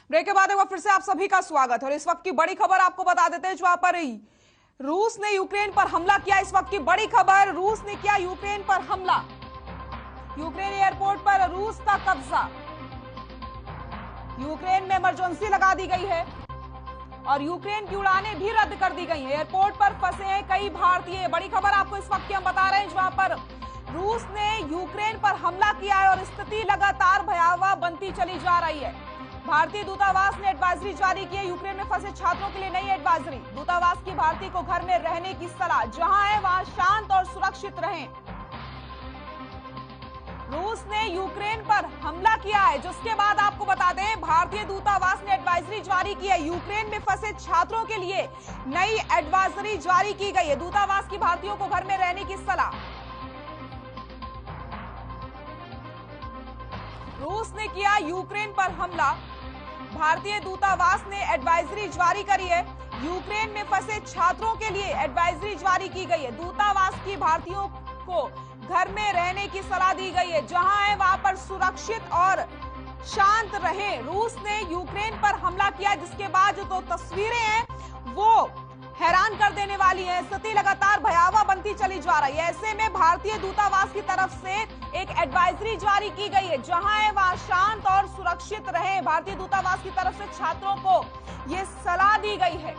Break के बाद एक बार फिर से आप सभी का स्वागत है और इस वक्त की बड़ी खबर आपको बता देते हैं। जहां पर रूस ने यूक्रेन पर हमला किया, इस वक्त की बड़ी खबर, रूस ने किया यूक्रेन पर हमला। यूक्रेन एयरपोर्ट पर रूस का कब्जा। यूक्रेन में इमरजेंसी लगा दी गई है और यूक्रेन की उड़ानें भी रद्द कर दी गई हैं। एयरपोर्ट पर फंसे हैं कई भारतीय। बड़ी खबर आपको इस वक्त की हम बता रहे हैं, जहां पर रूस ने यूक्रेन पर हमला किया है और स्थिति लगातार भयावह बनती चली जा रही है। भारतीय दूतावास ने एडवाइजरी जारी की है। यूक्रेन में फंसे छात्रों के लिए नई एडवाइजरी। दूतावास की भारतीय को घर में रहने की सलाह, जहां है वहां शांत और सुरक्षित रहें। रूस ने यूक्रेन पर हमला किया है, जिसके बाद आपको बता दें भारतीय दूतावास ने एडवाइजरी जारी की है। यूक्रेन में फंसे छात्रों के लिए नई एडवाइजरी जारी की गई है। दूतावास की भारतीयों को घर में रहने की सलाह। रूस ने किया यूक्रेन पर हमला, भारतीय दूतावास ने एडवाइजरी जारी करी है। यूक्रेन में फंसे छात्रों के लिए एडवाइजरी जारी की गई है। दूतावास की भारतीयों को घर में रहने की सलाह दी गई है, जहां है वहां पर सुरक्षित और शांत रहें। रूस ने यूक्रेन पर हमला किया, जिसके बाद जो तो तस्वीरें हैं वो हैरान कर देने वाली है। स्थिति लगातार भयावह बनती चली जा रही है। ऐसे में भारतीय दूतावास की तरफ से एक एडवाइजरी जारी की गई है, जहां है वहां शांत और सुरक्षित रहे। भारतीय दूतावास की तरफ से छात्रों को यह सलाह दी गई है।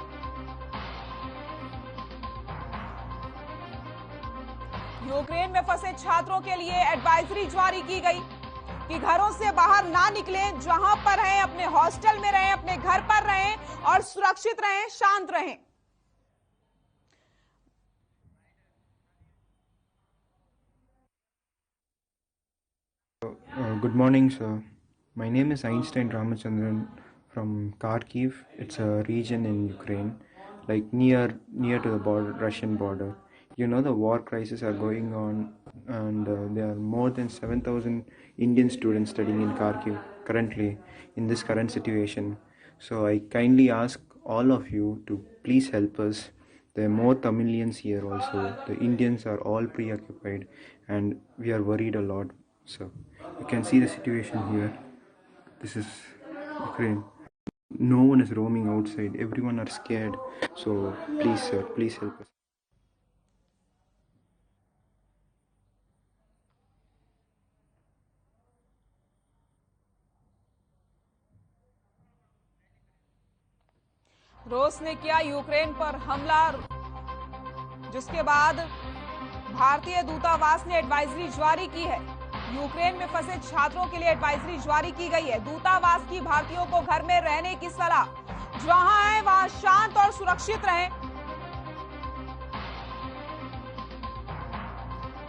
यूक्रेन में फंसे छात्रों के लिए एडवाइजरी जारी की गई कि घरों से बाहर ना निकलें, जहां पर रहें अपने हॉस्टल में रहें, अपने घर पर रहें और सुरक्षित रहें, शांत रहें। Good morning, sir. My name is Einstein Ramachandran from Kharkiv. It's a region in Ukraine, like near to the border, Russian border. You know the war crisis are going on, and there are more than 7,000 Indian students studying in Kharkiv currently in this current situation. So I kindly ask all of you to please help us. There are more Tamilians here also. The Indians are all preoccupied, and we are worried a lot. So you can see the situation here. This is Ukraine. No one is roaming outside. Everyone are scared. So please, sir, please help us. रूस ने किया Ukraine पर हमला, जिसके बाद भारतीय दूतावास ने एडवाइजरी जारी की है। यूक्रेन में फंसे छात्रों के लिए एडवाइजरी जारी की गई है। दूतावास की भारतीयों को घर में रहने की सलाह, जहां है वहां शांत और सुरक्षित रहें।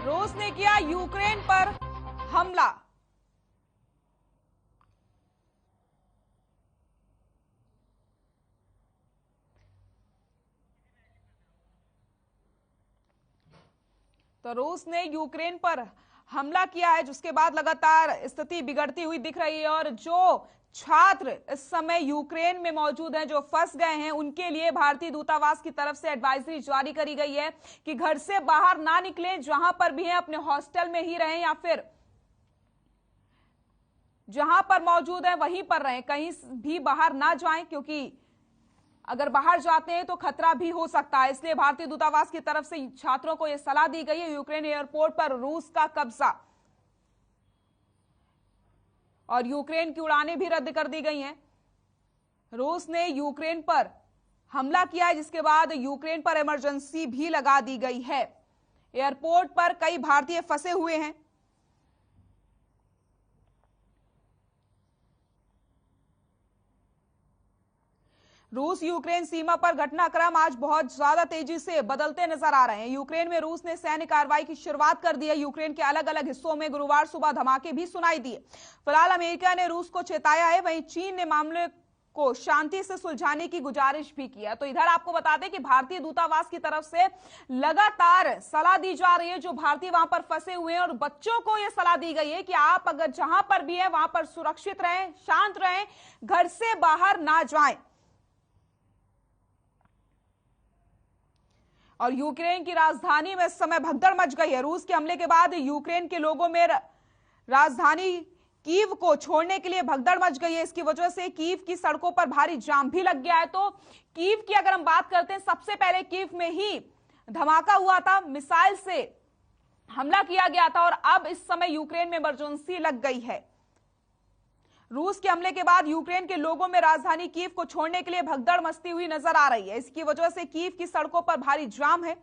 रूस ने किया यूक्रेन पर हमला। तो रूस ने यूक्रेन पर हमला किया है, जिसके बाद लगातार स्थिति बिगड़ती हुई दिख रही है और जो छात्र इस समय यूक्रेन में मौजूद हैं, जो फंस गए हैं, उनके लिए भारतीय दूतावास की तरफ से एडवाइजरी जारी करी गई है कि घर से बाहर ना निकलें, जहां पर भी हैं अपने हॉस्टल में ही रहें या फिर जहां पर मौजूद हैं वहीं पर रहें, कहीं भी बाहर ना जाएं, क्योंकि अगर बाहर जाते हैं तो खतरा भी हो सकता है। इसलिए भारतीय दूतावास की तरफ से छात्रों को यह सलाह दी गई है। यूक्रेन एयरपोर्ट पर रूस का कब्जा और यूक्रेन की उड़ानें भी रद्द कर दी गई हैं। रूस ने यूक्रेन पर हमला किया है, जिसके बाद यूक्रेन पर इमरजेंसी भी लगा दी गई है। एयरपोर्ट पर कई भारतीय फंसे हुए हैं। रूस यूक्रेन सीमा पर घटनाक्रम आज बहुत ज्यादा तेजी से बदलते नजर आ रहे हैं। यूक्रेन में रूस ने सैन्य कार्रवाई की शुरुआत कर दी है। यूक्रेन के अलग अलग हिस्सों में गुरुवार सुबह धमाके भी सुनाई दिए। फिलहाल अमेरिका ने रूस को चेताया है, वहीं चीन ने मामले को शांति से सुलझाने की गुजारिश भी की है। तो इधर आपको बता दें कि भारतीय दूतावास की तरफ से लगातार सलाह दी जा रही है, जो भारतीय वहां पर फंसे हुए हैं, और बच्चों को यह सलाह दी गई है कि आप अगर जहां पर भी हैं वहां पर सुरक्षित रहें, शांत रहें, घर से बाहर ना जाएं। और यूक्रेन की राजधानी में इस समय भगदड़ मच गई है। रूस के हमले के बाद यूक्रेन के लोगों में राजधानी कीव को छोड़ने के लिए भगदड़ मच गई है। इसकी वजह से कीव की सड़कों पर भारी जाम भी लग गया है। तो कीव की अगर हम बात करते हैं, सबसे पहले कीव में ही धमाका हुआ था, मिसाइल से हमला किया गया था और अब इस समय यूक्रेन में इमरजेंसी लग गई है। रूस के हमले के बाद यूक्रेन के लोगों में राजधानी कीव को छोड़ने के लिए भगदड़ मचती हुई नजर आ रही है। इसकी वजह से कीव की सड़कों पर भारी जाम है।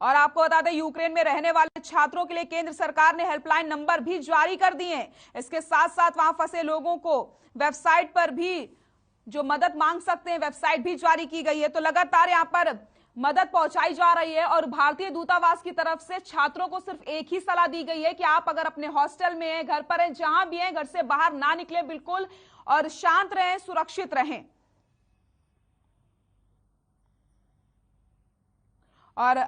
और आपको बता दें, यूक्रेन में रहने वाले छात्रों के लिए केंद्र सरकार ने हेल्पलाइन नंबर भी जारी कर दिए हैं। इसके साथ साथ वहां फंसे लोगों को वेबसाइट पर भी जो मदद मांग सकते हैं, वेबसाइट भी जारी की गई है। तो लगातार यहां पर मदद पहुंचाई जा रही है और भारतीय दूतावास की तरफ से छात्रों को सिर्फ एक ही सलाह दी गई है कि आप अगर अपने हॉस्टल में हैं, घर पर हैं, जहां भी हैं, घर से बाहर ना निकले बिल्कुल, और शांत रहें, सुरक्षित रहें। और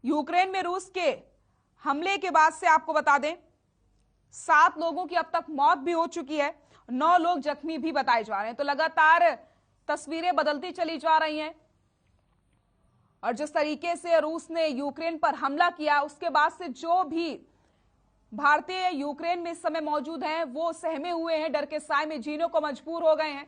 यूक्रेन में रूस के हमले के बाद से आपको बता दें, 7 लोगों की अब तक मौत भी हो चुकी है, 9 लोग जख्मी भी बताए जा रहे हैं। तो लगातार तस्वीरें बदलती चली जा रही हैं और जिस तरीके से रूस ने यूक्रेन पर हमला किया, उसके बाद से जो भी भारतीय यूक्रेन में इस समय मौजूद हैं, वो सहमे हुए हैं, डर के साए में जीने को मजबूर हो गए हैं।